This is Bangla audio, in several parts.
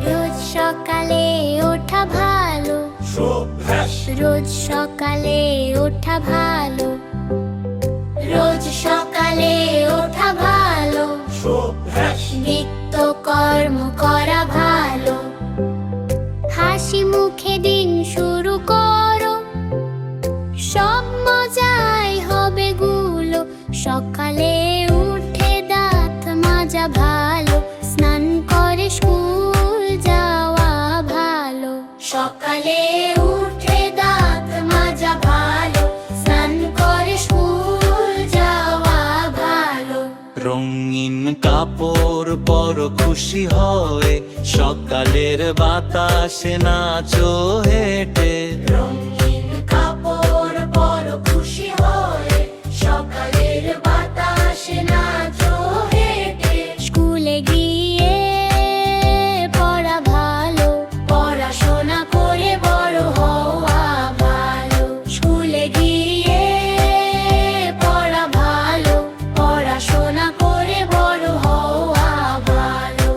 রোজ সকালে ওঠা ভালো, রোজ সকালে ওঠা ভালো, রোজ সকালে ওঠা ভালো, নিত্য কর্ম করা ভালো। হাসি মুখে দিন শুরু করো, সব মজাই হবে গুলো। সকালে উঠে দাঁত মাজা ভালো, স্নান করে স্কুল যাওয়া ভালো। সকালে উঠে দাঁত মাজা ভালো, স্নান করে স্কুল যাওয়া ভালো। রঙিন কাপড় পরো খুশি হয়ে, সকালের বাতাসে নাচো হেঁটে। রঙিন কাপড় পরো খুশি হয়ে, সকালের বাতাসে নাচো হেঁটে। স্কুলে গিয়ে পড়া ভালো, পড়াশোনা করে বড় হওয়া ভালো। স্কুলে গিয়ে পড়া ভালো, পড়াশোনা করে বড় হওয়া ভালো।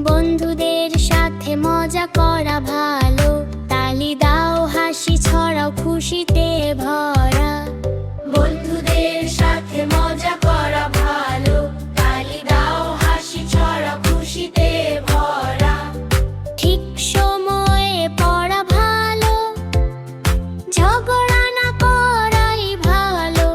বন্ধুদের সাথে মজা করা ভালো, তালি দাও হাসি ছড়াও খুশিতে ভরা। বন্ধুদের সাথে মজা করা ভালো, তালি দাও হাসি ছড়াও খুশিতে ভরা। ঠিক সময়ে পড়া ভালো, ঝগড়া না করাই ভালো।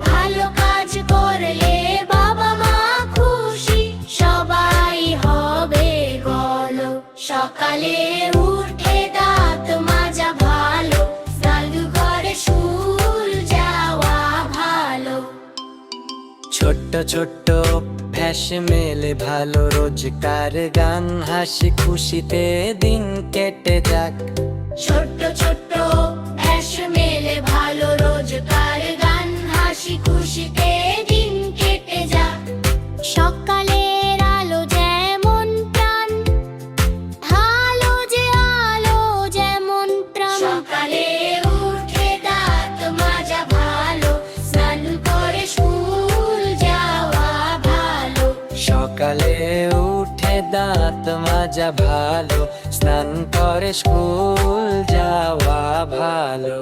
ভালো কাজ করলে বাবা মা খুশি, সবাই হবে বলো। সকালে উঠে দাঁত মাজা ভালো, জাদুঘরে স্কুল যাওয়া ভালো। ছোট্ট ছোট্ট অভ্যাস মেলে ভালো, রোজকার গান হাসি খুশিতে দিন কেটে যাক। ছোট্ট ছোট্ট অভ্যাস মেলে ভালো, রোজকার গান হাসি খুশিতে দিন কেটে যাক। সকালের আলো যেমন প্রাণ, ভালো যে আলো যেমন প্রাণ। সকালে উঠে দাঁত মাজা ভালো, স্নান করে স্কুল যাওয়া ভালো। সকালে উঠে দাঁত মাজা ভালো, স্নান করে স্কুল যাওয়া ভালো।